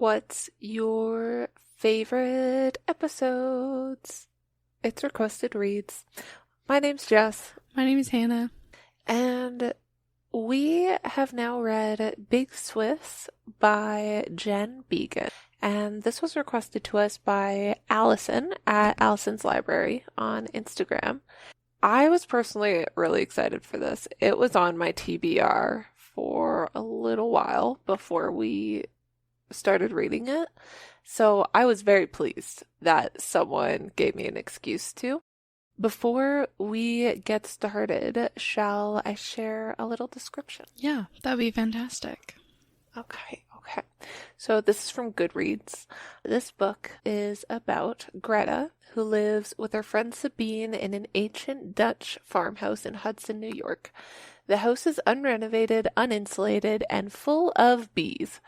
What's your favorite episodes? It's Requested Reads. My name's Jess, My name is Hannah. and we have now read Big Swiss by Jen Beagin. And this was requested to us by Allison at Allison's Library on Instagram. I was personally really excited for this. It was on my TBR for a little while before we started reading it. So I was very pleased that someone gave me an excuse to. Before we get started, shall I share a little description? Yeah, that'd be fantastic. Okay. So this is from Goodreads. This book is about Greta, who lives with her friend Sabine in an ancient Dutch farmhouse in Hudson, New York. The house is unrenovated, uninsulated, and full of bees.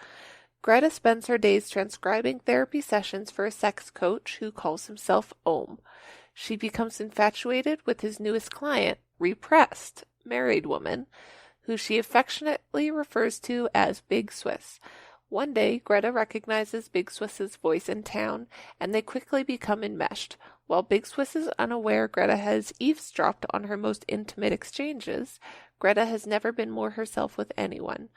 Greta spends her days transcribing therapy sessions for a sex coach who calls himself Ohm. She becomes infatuated with his newest client, Repressed, married woman, who she affectionately refers to as Big Swiss. One day, Greta recognizes Big Swiss's voice in town, and they quickly become enmeshed. While Big Swiss is unaware Greta has eavesdropped on her most intimate exchanges, Greta has never been more herself with anyone.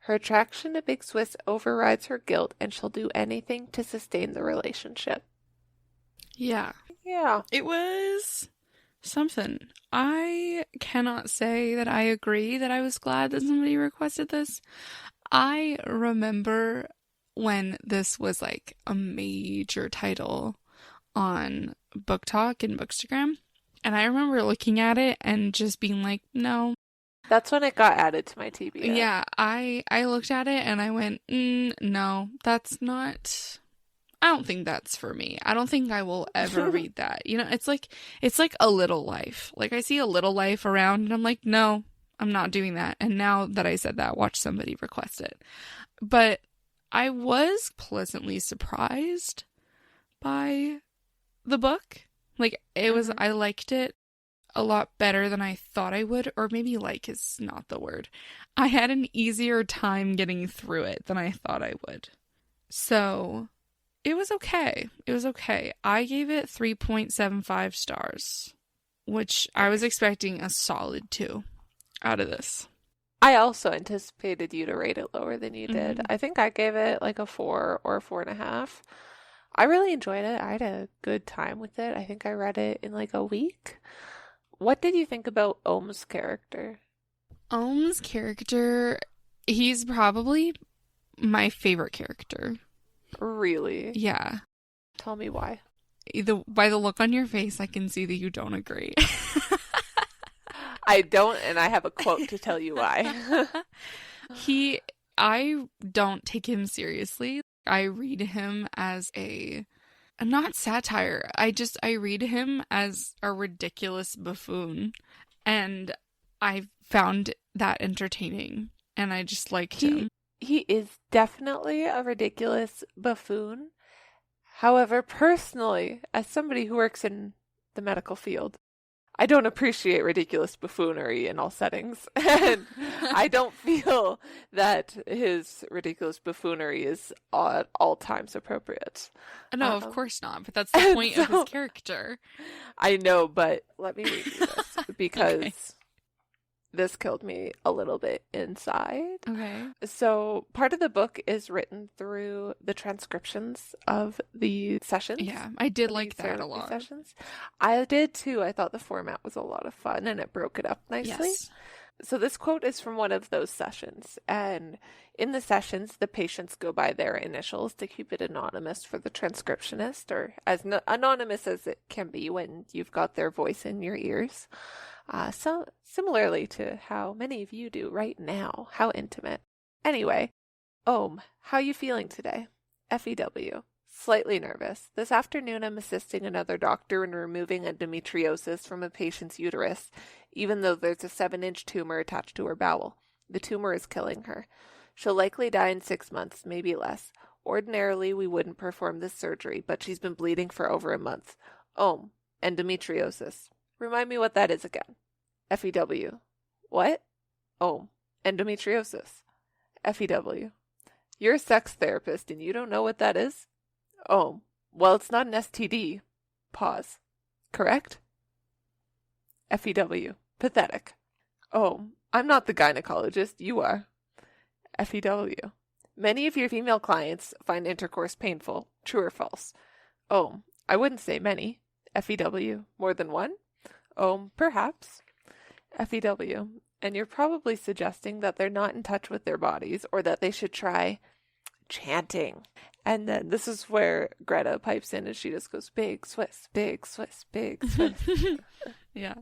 Her attraction to Big Swiss overrides her guilt, and she'll do anything to sustain the relationship. Yeah. Yeah. It was something. I cannot say that I agree that I was glad that somebody requested this. I remember when this was like a major title on Book Talk and Bookstagram, and I remember looking at it and just being like, no. That's when it got added to my TBR. Yeah, I looked at it and I went, no, that's not... I don't think that's for me. I don't think I will ever read that. You know, it's like A Little Life. Like, I see A Little Life around and I'm like, no, I'm not doing that. And now that I said that, watch somebody request it. But I was pleasantly surprised by the book. Like, it was, I liked it a lot better than I thought I would, or maybe like is not the word. I had an easier time getting through it than I thought I would. So... It was okay. I gave it 3.75 stars, which I was expecting a solid 2 out of this. I also anticipated you to rate it lower than you did. I think I gave it like a 4 or a 4.5. I really enjoyed it. I had a good time with it. I think I read it in like a week. What did you think about Ohm's character? Ohm's character, he's probably my favorite character. Really? Yeah. Tell me why. By the look on your face, I can see that you don't agree. I don't, and I have a quote to tell you why. I don't take him seriously. I read him as not satire. I read him as a ridiculous buffoon. And I found that entertaining. And I just liked him. He is definitely a ridiculous buffoon. However, personally, as somebody who works in the medical field, I don't appreciate ridiculous buffoonery in all settings. And I don't feel that his ridiculous buffoonery is at all times appropriate. No, of course not. But that's the point of his character. I know, but let me read you this because... Okay. This killed me a little bit inside. Okay. So part of the book is written through the transcriptions of the sessions. Yeah, I did like that a lot. Sessions. I did too. I thought the format was a lot of fun and it broke it up nicely. Yes. So this quote is from one of those sessions. And in the sessions, the patients go by their initials to keep it anonymous for the transcriptionist, or as anonymous as it can be when you've got their voice in your ears. So similarly to how many of you do right now. How intimate. Anyway, Ohm, how you feeling today? FEW. Slightly nervous. This afternoon I'm assisting another doctor in removing endometriosis from a patient's uterus, even though there's a 7-inch tumor attached to her bowel. The tumor is killing her. She'll likely die in 6 months, maybe less. Ordinarily we wouldn't perform this surgery, but she's been bleeding for over a month. Ohm, endometriosis. Remind me what that is again. FEW. What? Ohm, endometriosis. FEW. You're a sex therapist and you don't know what that is? Oh, well, it's not an STD. Pause. Correct? FEW. Pathetic. Oh, I'm not the gynecologist. You are. FEW. Many of your female clients find intercourse painful. True or false? Oh, I wouldn't say many. FEW. More than one? Oh, perhaps. FEW. And you're probably suggesting that they're not in touch with their bodies or that they should try chanting. And then this is where Greta pipes in and she just goes, big Swiss, big Swiss, big Swiss. Yeah.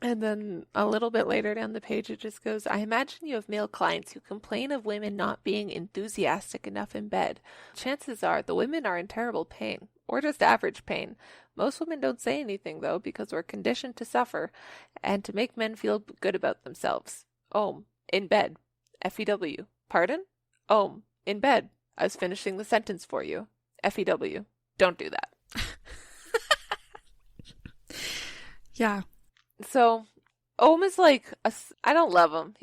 And then a little bit later down the page, it just goes, I imagine you have male clients who complain of women not being enthusiastic enough in bed. Chances are the women are in terrible pain, or just average pain. Most women don't say anything, though, because we're conditioned to suffer and to make men feel good about themselves. In bed. FEW. Pardon? In bed. I was finishing the sentence for you. FEW. Don't do that. Yeah. So, is like, I don't love him.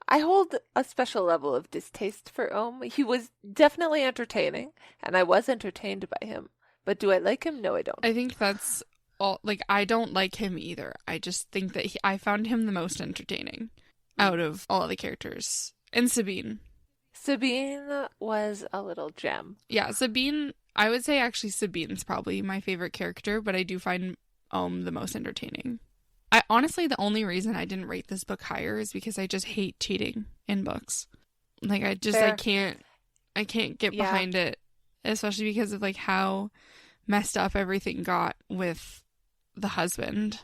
I hold a special level of distaste for He was definitely entertaining, and I was entertained by him. But do I like him? No, I don't. I think that's all. Like, I don't like him either. I just think that I found him the most entertaining out of all the characters. And Sabine. Sabine was a little gem. Yeah, Sabine, I would say actually Sabine's probably my favorite character, but I do find the most entertaining. I honestly, the only reason I didn't rate this book higher is because I just hate cheating in books. Like, I can't get behind it, especially because of like how messed up everything got with the husband.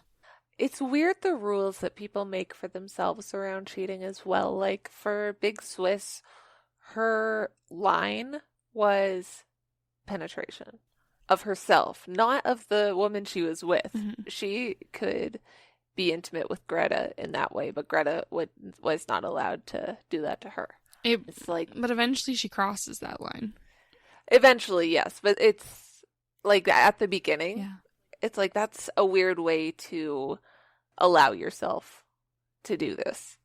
It's weird the rules that people make for themselves around cheating as well. Like for Big Swiss, her line was penetration of herself, not of the woman she was with. Mm-hmm. She could be intimate with Greta in that way, but Greta was not allowed to do that to her. It's like, but eventually she crosses that line. Eventually, yes, but it's like at the beginning. Yeah. It's like that's a weird way to allow yourself to do this.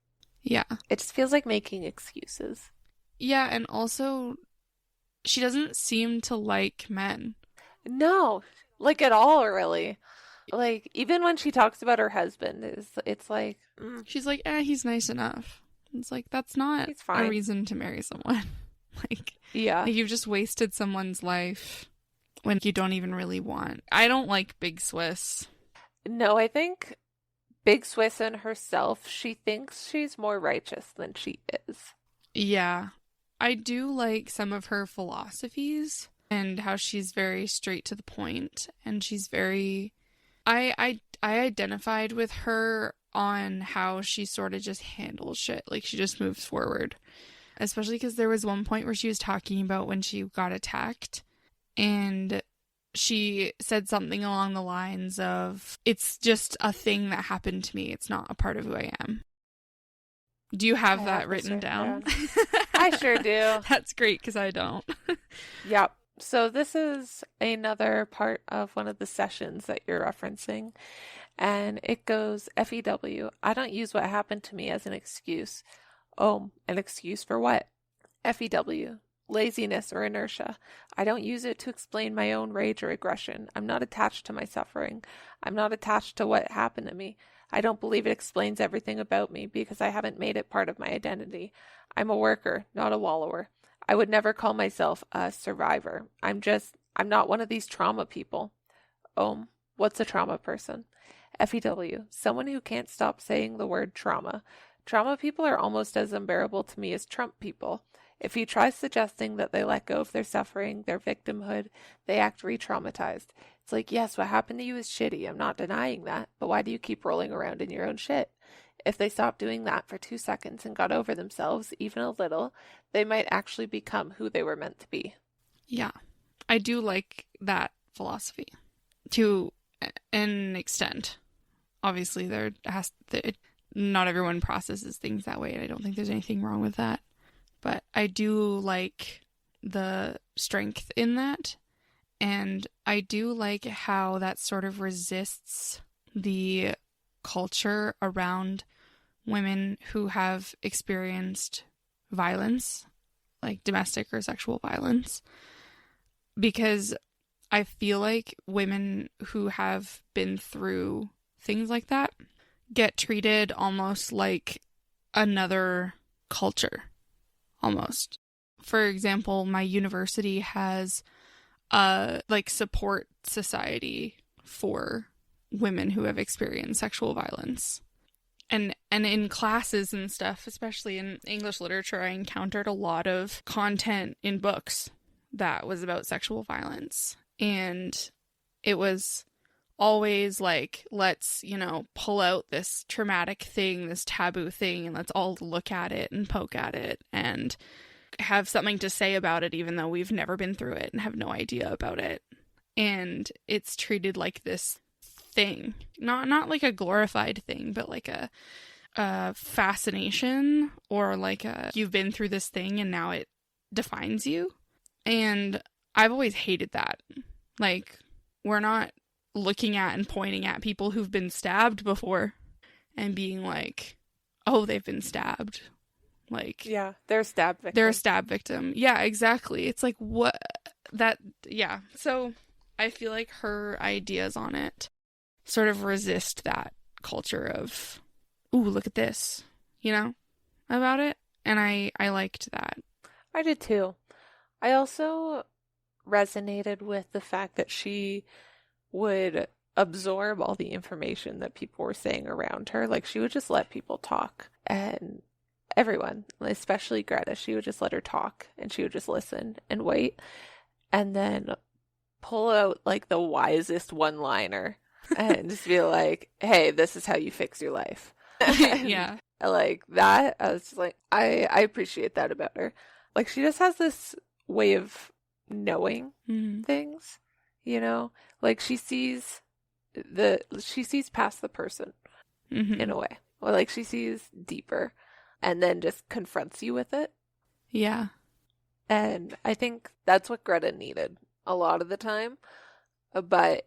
Yeah. It just feels like making excuses. Yeah, and also she doesn't seem to like men. No, like at all, really. Like, even when she talks about her husband, it's like... She's like, he's nice enough. It's like, that's not a reason to marry someone. Like, yeah. Like you've just wasted someone's life when you don't even really want. I don't like Big Swiss. No, I think Big Swiss in herself, she thinks she's more righteous than she is. Yeah. I do like some of her philosophies and how she's very straight to the point, and she's very... I identified with her on how she sort of just handles shit. Like, she just moves forward. Especially because there was one point where she was talking about when she got attacked, and she said something along the lines of, it's just a thing that happened to me. It's not a part of who I am. Do you have that written down? I sure do. That's great, because I don't. Yep. So this is another part of one of the sessions that you're referencing, and it goes, FEW, I don't use what happened to me as an excuse. An excuse for what? FEW, laziness or inertia. I don't use it to explain my own rage or aggression. I'm not attached to my suffering. I'm not attached to what happened to me. I don't believe it explains everything about me because I haven't made it part of my identity. I'm a worker, not a wallower. I would never call myself a survivor. I'm not one of these trauma people. What's a trauma person? FEW, someone who can't stop saying the word trauma. Trauma people are almost as unbearable to me as Trump people. If you try suggesting that they let go of their suffering, their victimhood, they act re-traumatized. It's like, yes, what happened to you is shitty. I'm not denying that. But why do you keep rolling around in your own shit? If they stopped doing that for 2 seconds and got over themselves, even a little, they might actually become who they were meant to be. Yeah. I do like that philosophy to an extent. Obviously, not everyone processes things that way, and I don't think there's anything wrong with that. But I do like the strength in that, and I do like how that sort of resists the culture around women who have experienced violence like domestic or sexual violence, because I feel like women who have been through things like that get treated almost like another culture, almost. For example, my university has a like support society for women who have experienced sexual violence. And in classes and stuff, especially in English literature, I encountered a lot of content in books that was about sexual violence. And it was always like, let's, pull out this traumatic thing, this taboo thing, and let's all look at it and poke at it and have something to say about it, even though we've never been through it and have no idea about it. And it's treated like this thing, not like a glorified thing, but like a fascination, or like you've been through this thing and now it defines you. And I've always hated that. Like, we're not looking at and pointing at people who've been stabbed before and being like, oh, they've been stabbed. Like, yeah, they're a stab victim. They're a stab victim. Yeah, exactly. It's like, what? That, yeah. So I feel like her ideas on it sort of resist that culture of, ooh, look at this, about it. And I liked that. I did too. I also resonated with the fact that she would absorb all the information that people were saying around her. Like, she would just let people talk, and everyone, especially Greta, she would just let her talk, and she would just listen and wait, and then pull out like the wisest one-liner and just be like, hey, this is how you fix your life. Yeah. Like that, I was just like, I appreciate that about her. Like, she just has this way of knowing things, like she sees past the person in a way, or like she sees deeper and then just confronts you with it. Yeah. And I think that's what Greta needed a lot of the time, but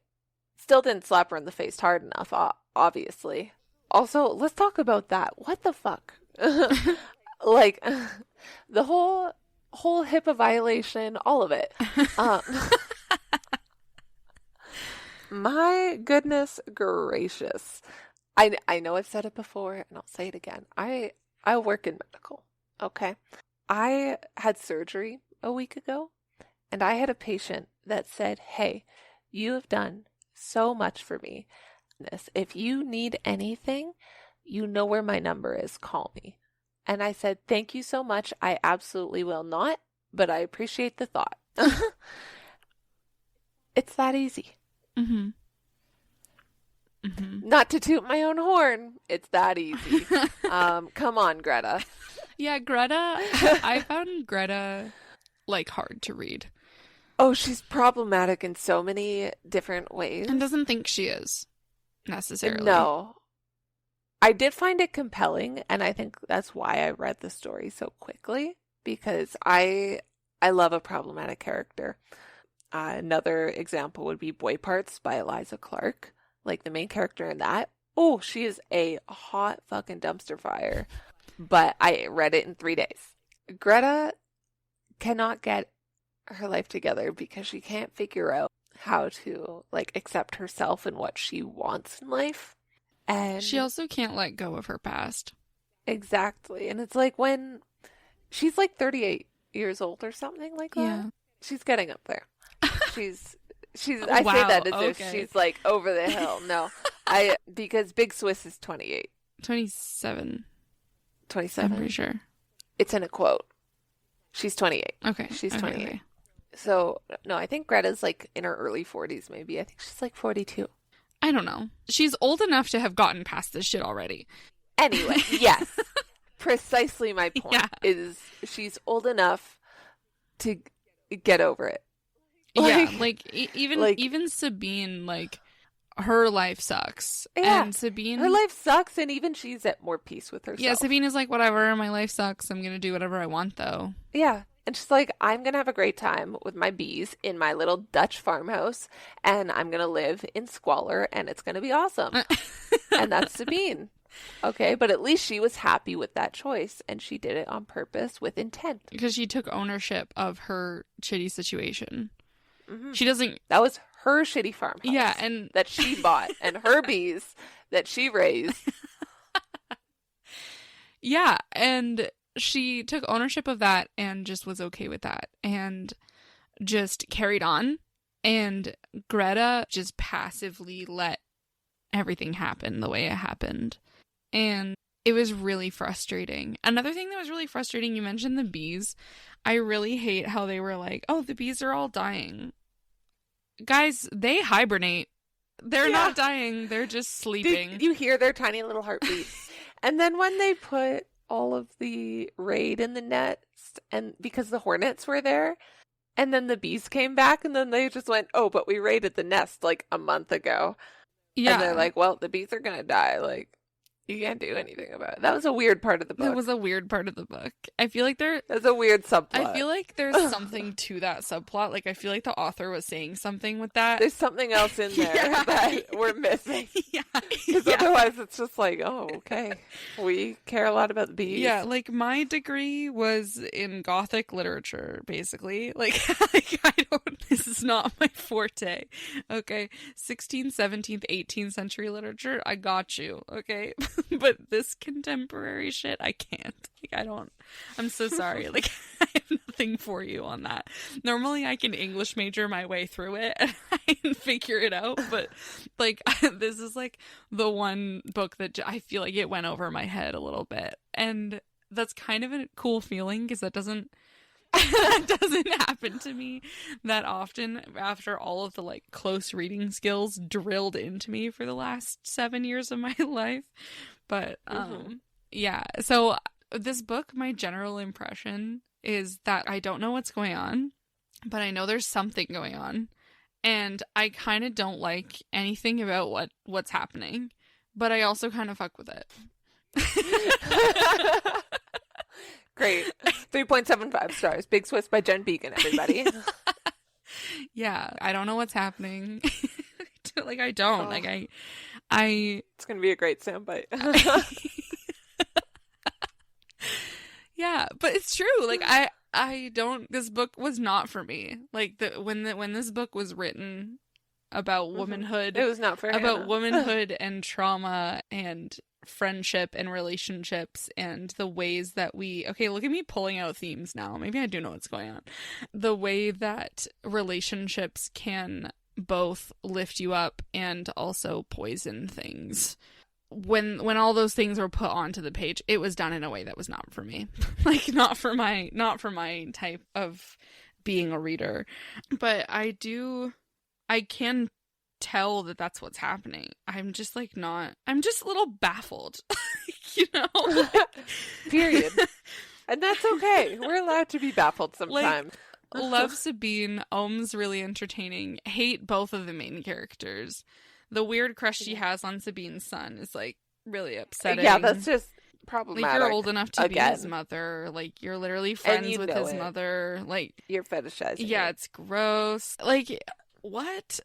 still didn't slap her in the face hard enough, obviously. Also, let's talk about that. What the fuck? Like, the whole HIPAA violation, all of it. My goodness gracious. I know I've said it before, and I'll say it again. I work in medical, okay? I had surgery a week ago, and I had a patient that said, hey, you have done so much for me. If you need anything, you know where my number is. Call me. And I said, thank you so much. I absolutely will not, but I appreciate the thought. It's that easy. Mm-hmm. Mm-hmm. Not to toot my own horn. It's that easy. Come on, Greta. Yeah, Greta. I found Greta like hard to read. Oh, she's problematic in so many different ways. And doesn't think she is necessarily. No. I did find it compelling, and I think that's why I read the story so quickly, because I love a problematic character. Another example would be Boy Parts by Eliza Clark. Like, the main character in that. Oh, she is a hot fucking dumpster fire. But I read it in 3 days. Greta cannot get her life together because she can't figure out how to, like, accept herself and what she wants in life. And she also can't let go of her past. Exactly. And it's like when she's like 38 years old or something like that. Yeah. She's getting up there. She's I say that as if she's like over the hill. No. Because Big Swiss is 28. 27. 27. I'm pretty sure. It's in a quote. She's 28. Okay. She's 28. Okay. So, no, I think Greta's like in her early 40s maybe. I think she's like 42. I don't know. She's old enough to have gotten past this shit already. Anyway, yes. Precisely my point is she's old enough to get over it. Even Sabine, like, her life sucks. Yeah. And Sabine, her life sucks, and even she's at more peace with herself. Yeah, Sabine is like, whatever, my life sucks. I'm gonna do whatever I want, though. Yeah. And she's like, I'm going to have a great time with my bees in my little Dutch farmhouse, and I'm going to live in squalor, and it's going to be awesome. And that's Sabine. Okay, but at least she was happy with that choice, and she did it on purpose with intent. Because she took ownership of her shitty situation. Mm-hmm. She doesn't... That was her shitty farmhouse. Yeah, and... that she bought, and her bees that she raised. Yeah, and she took ownership of that and just was okay with that. And just carried on. And Greta just passively let everything happen the way it happened. And it was really frustrating. Another thing that was really frustrating, you mentioned the bees. I really hate how they were like, oh, the bees are all dying. Guys, they hibernate. They're not dying. They're just sleeping. You hear their tiny little heartbeats. And then when they put all of the raid in the nest, and because the hornets were there, and then the bees came back, and then they just went, oh, but we raided the nest like a month ago. Yeah. And they're like, well, the bees are going to die. Like, you can't do anything about it. That was a weird part of the book. That was a weird part of the book. I feel like That's a weird subplot. I feel like there's something to that subplot. Like, I feel like the author was saying something with that. There's something else in there that we're missing. Yeah. Because otherwise it's just like, oh, okay. We care a lot about the bees. Yeah, like, my degree was in Gothic literature, basically. Like this is not my forte. Okay? 16th, 17th, 18th century literature, I got you. Okay? But this contemporary shit, I can't. Like, I'm so sorry. Like, I have nothing for you on that. Normally I can English major my way through it and I can figure it out, but like, this is like the one book that I feel like it went over my head a little bit. And that's kind of a cool feeling because that doesn't happen to me that often after all of the like close reading skills drilled into me for the last 7 years of my life. But yeah, so this book, my general impression is that I don't know what's going on, but I know there's something going on, and I kind of don't like anything about what's happening, but I also kind of fuck with it. Great. 3.75 stars. Big Swiss by Jen Beagin, everybody. Yeah, I don't know what's happening. Like, I don't. Oh. Like, I... It's going to be a great soundbite. Yeah, but it's true. Like, I don't... This book was not for me. Like, when this book was written about womanhood... It was not for about Hannah. womanhood and trauma and friendship and relationships and the ways that we... Okay, look at me pulling out themes now. Maybe I do know what's going on. The way that relationships can both lift you up and also poison things. When all those things were put onto the page, it was done in a way that was not for me. Like, not for my type of being a reader. But I can tell that that's what's happening. I'm just like I'm just a little baffled. You know? Period. And that's okay. We're allowed to be baffled sometimes. Like, love Sabine. Ohm's really entertaining. Hate both of the main characters. The weird crush she has on Sabine's son is, like, really upsetting. Yeah, that's just problematic. Like, you're old enough to be his Again. mother. Like, you're literally friends with his it. mother. Like, You're fetishizing yeah, it. it's gross. Like, what?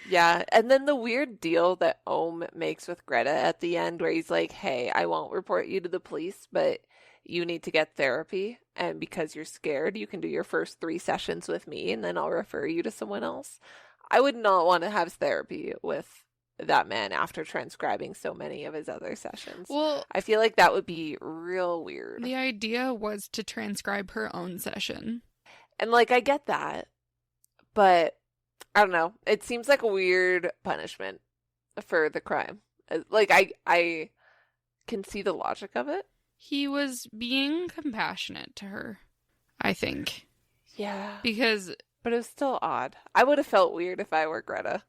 Yeah, and then the weird deal that Ohm makes with Greta at the end where he's like, hey, I won't report you to the police, but you need to get therapy, and because you're scared, you can do your first 3 sessions with me, and then I'll refer you to someone else. I would not want to have therapy with that man after transcribing so many of his other sessions. Well, I feel like that would be real weird. the idea was to transcribe her own session. And, like, I get that, but I don't know. It seems like a weird punishment for the crime. Like, I can see the logic of it. He was being compassionate to her, I think. Yeah. But it was still odd. I would have felt weird if I were Greta.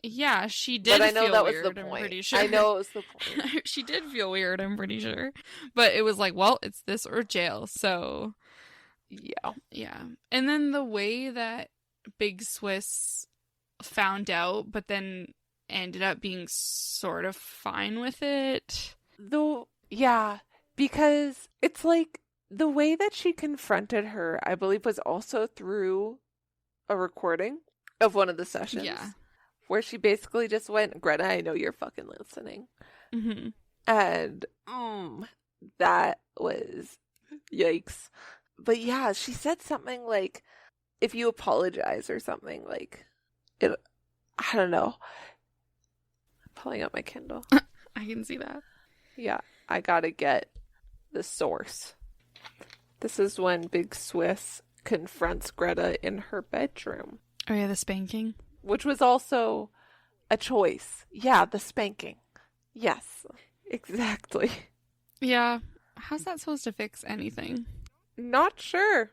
Yeah, she did But I know feel that weird, was the I'm point. pretty sure. I know it was the point. She did feel weird, I'm pretty sure. But it was like, well, it's this or jail, so... Yeah. Yeah. And then the way that Big Swiss found out, but then ended up being sort of fine with it. Though, yeah, because it's like the way that she confronted her, I believe, was also through a recording of one of the sessions. Yeah. Where she basically just went, Greta, I know you're fucking listening. Mm-hmm. And that was yikes. But yeah, she said something like, if you apologize or something, like, it, I don't know. I'm pulling up my Kindle. I can see that. Yeah, I gotta get the source. This is when Big Swiss confronts Greta in her bedroom. Oh yeah, the spanking. Which was also a choice. Yeah, the spanking. Yes, exactly. Yeah. How's that supposed to fix anything? Not sure.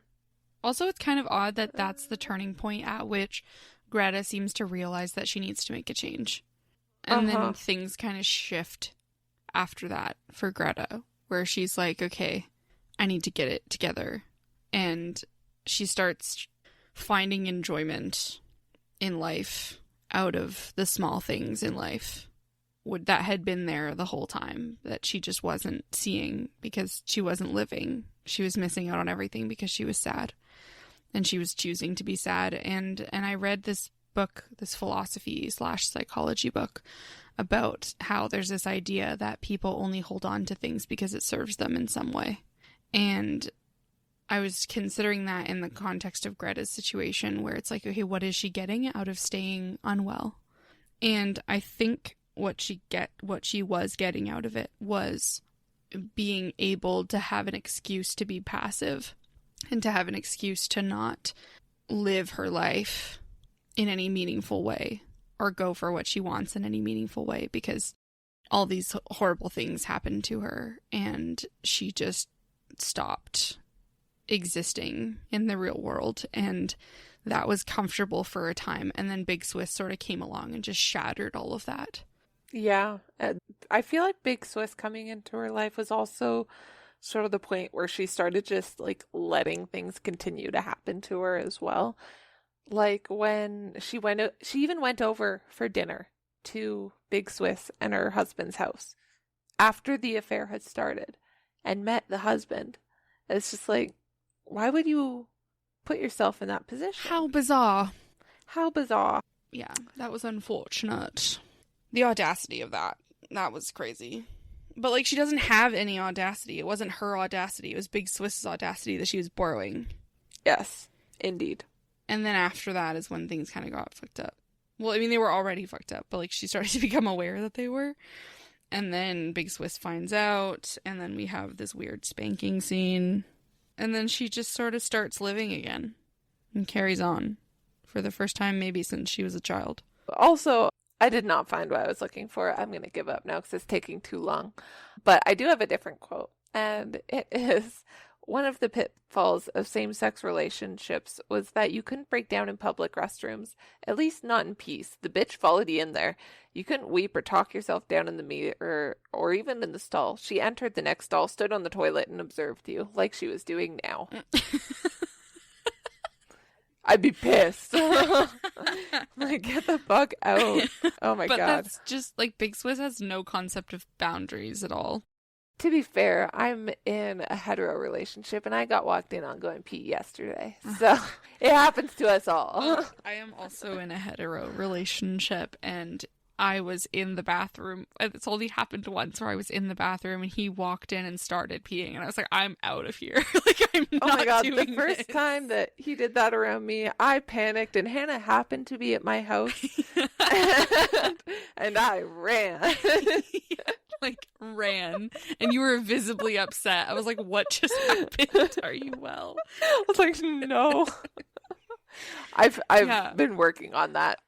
Also, it's kind of odd that that's the turning point at which Greta seems to realize that she needs to make a change. And then things kind of shift after that for Greta, where she's like, okay, I need to get it together. And she starts finding enjoyment in life out of the small things in life that had been there the whole time that she just wasn't seeing because she wasn't living. She was missing out on everything because she was sad, and she was choosing to be sad. And I read this book, this philosophy / psychology book, about how there's this idea that people only hold on to things because it serves them in some way. And I was considering that in the context of Greta's situation, where it's like, okay, what is she getting out of staying unwell? And I think what she was getting out of it was being able to have an excuse to be passive and to have an excuse to not live her life in any meaningful way or go for what she wants in any meaningful way, because all these horrible things happened to her and she just stopped existing in the real world, and that was comfortable for a time. And then Big Swiss sort of came along and just shattered all of that. Yeah, I feel like Big Swiss coming into her life was also sort of the point where she started just like letting things continue to happen to her as well. Like when she even went over for dinner to Big Swiss and her husband's house after the affair had started and met the husband. It's just like, why would you put yourself in that position? How bizarre. How bizarre. Yeah, that was unfortunate. The audacity of that was crazy. But, like, she doesn't have any audacity. It wasn't her audacity. It was Big Swiss's audacity that she was borrowing. Yes, indeed. And then after that is when things kind of got fucked up. Well, I mean, they were already fucked up, but, like, she started to become aware that they were. And then Big Swiss finds out, and then we have this weird spanking scene. And then she just sort of starts living again and carries on for the first time maybe since she was a child. Also, I did not find what I was looking for. I'm going to give up now because it's taking too long. But I do have a different quote, and it is, one of the pitfalls of same-sex relationships was that you couldn't break down in public restrooms, at least not in peace. The bitch followed you in there. You couldn't weep or talk yourself down in the mirror or even in the stall. She entered the next stall, stood on the toilet, and observed you, like she was doing now. I'd be pissed. Like, get the fuck out. Oh my God. But that's just, like, Big Swiss has no concept of boundaries at all. To be fair, I'm in a hetero relationship, and I got walked in on going pee yesterday. So it happens to us all. I am also in a hetero relationship, and I was in the bathroom. It's only happened once where I was in the bathroom, and he walked in and started peeing, and I was like, I'm out of here. Like, I'm not doing this. Oh my God, the first time that he did that around me, I panicked, and Hannah happened to be at my house, and I ran. Like, ran, and you were visibly upset. I was like, what just happened? Are you well? I was like, no. I've been working on that.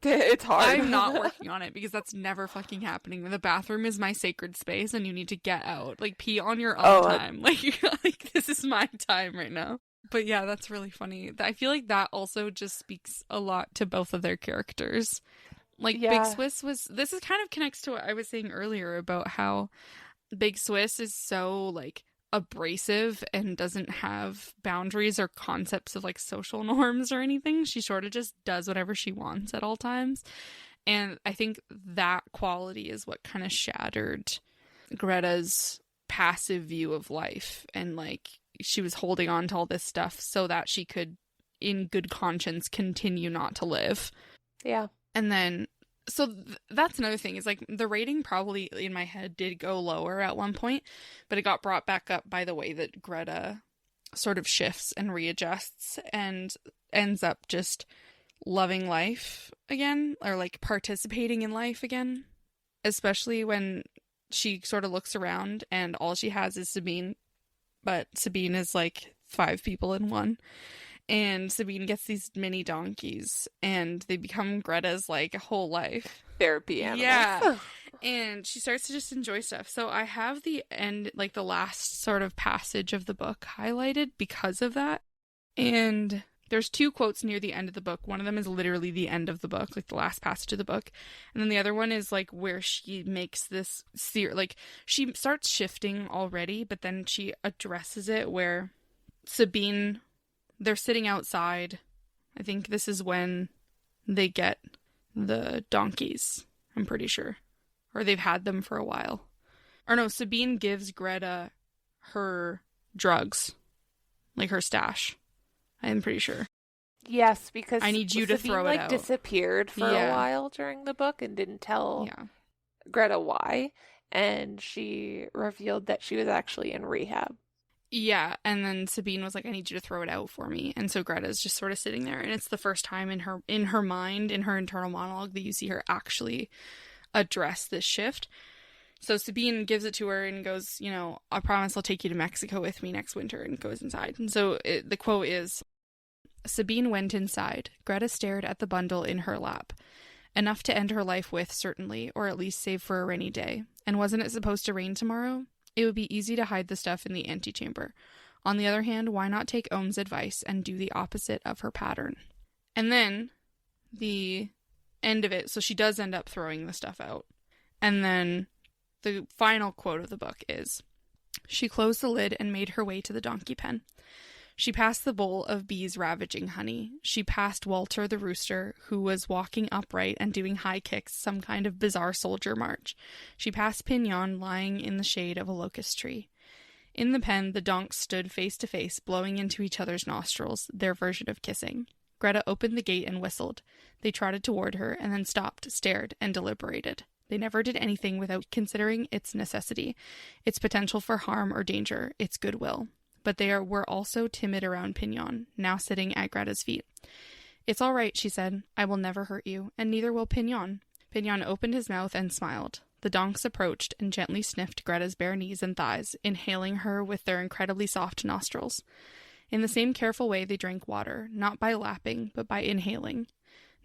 It's hard. I'm not working on it because that's never fucking happening. The bathroom is my sacred space, and you need to get out. Like, pee on your own time. Like, this is my time right now. But yeah, that's really funny. I feel like that also just speaks a lot to both of their characters. Like, yeah. Big Swiss this is kind of connects to what I was saying earlier about how Big Swiss is so, like, abrasive and doesn't have boundaries or concepts of, like, social norms or anything. She sort of just does whatever she wants at all times. And I think that quality is what kind of shattered Greta's passive view of life. And, like, she was holding on to all this stuff so that she could, in good conscience, continue not to live. Yeah. And then So that's another thing, is like the rating probably in my head did go lower at one point, but it got brought back up by the way that Greta sort of shifts and readjusts and ends up just loving life again, or like participating in life again, especially when she sort of looks around and all she has is Sabine, but Sabine is like 5 people in one. And Sabine gets these mini donkeys, and they become Greta's, like, whole life. Therapy animals. Yeah. And she starts to just enjoy stuff. So I have the end, like, the last sort of passage of the book highlighted because of that. And there's 2 quotes near the end of the book. One of them is literally the end of the book, like the last passage of the book. And then the other one is, like, where she makes this, like, she starts shifting already, but then she addresses it where Sabine... They're sitting outside. I think this is when they get the donkeys, I'm pretty sure. Or they've had them for a while. Or no, Sabine gives Greta her drugs. Like her stash. I'm pretty sure. Yes, because I need you to Sabine, throw it out. Disappeared for a while during the book and didn't tell Greta why. And she revealed that she was actually in rehab. Yeah, and then Sabine was like, I need you to throw it out for me. And so Greta's just sort of sitting there, and it's the first time in her mind, in her internal monologue, that you see her actually address this shift. So Sabine gives it to her and goes, you know, I promise I'll take you to Mexico with me next winter, and goes inside. And so the quote is, Sabine went inside. Greta stared at the bundle in her lap. Enough to end her life with, certainly, or at least save for a rainy day. And wasn't it supposed to rain tomorrow? It would be easy to hide the stuff in the antechamber. On the other hand, why not take Ohm's advice and do the opposite of her pattern? And then the end of it, so she does end up throwing the stuff out. And then the final quote of the book is, she closed the lid and made her way to the donkey pen. She passed the bowl of bees ravaging honey. She passed Walter the rooster, who was walking upright and doing high kicks, some kind of bizarre soldier march. She passed Pignon, lying in the shade of a locust tree. In the pen, the donks stood face to face, blowing into each other's nostrils, their version of kissing. Greta opened the gate and whistled. They trotted toward her, and then stopped, stared, and deliberated. They never did anything without considering its necessity, its potential for harm or danger, its goodwill. But they were also timid around Pignon, now sitting at Greta's feet. It's all right, she said. I will never hurt you, and neither will Pignon. Pignon opened his mouth and smiled. The donks approached and gently sniffed Greta's bare knees and thighs, inhaling her with their incredibly soft nostrils. In the same careful way they drank water, not by lapping, but by inhaling.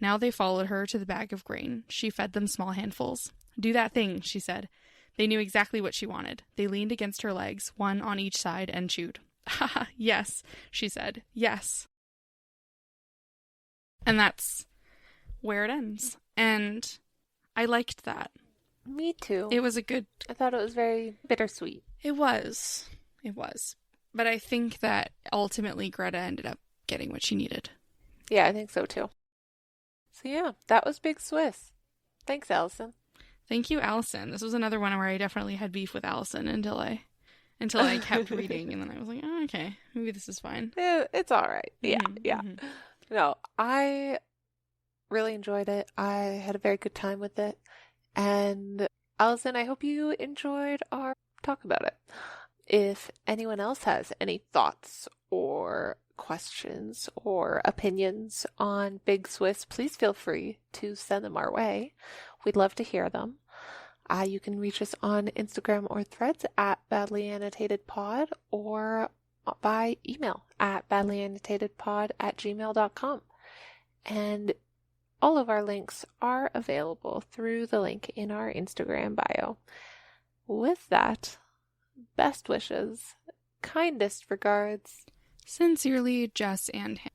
Now they followed her to the bag of grain. She fed them small handfuls. Do that thing, she said. They knew exactly what she wanted. They leaned against her legs, one on each side, and chewed. Ha ha, yes, she said. Yes. And that's where it ends. And I liked that. Me too. It was a good... I thought it was very bittersweet. It was. It was. But I think that ultimately Greta ended up getting what she needed. Yeah, I think so too. So yeah, that was Big Swiss. Thanks, Allison. Thank you, Allison. This was another one where I definitely had beef with Allison until I kept reading, and then I was like, oh, okay, maybe this is fine. It's all right. Yeah, Mm-hmm, yeah. Mm-hmm. No, I really enjoyed it. I had a very good time with it. And Allison, I hope you enjoyed our talk about it. If anyone else has any thoughts or questions or opinions on Big Swiss, please feel free to send them our way. We'd love to hear them. You can reach us on Instagram or Threads at badlyannotatedpod or by email at badlyannotatedpod@gmail.com. And all of our links are available through the link in our Instagram bio. With that, best wishes, kindest regards. Sincerely, Jess and Hannah.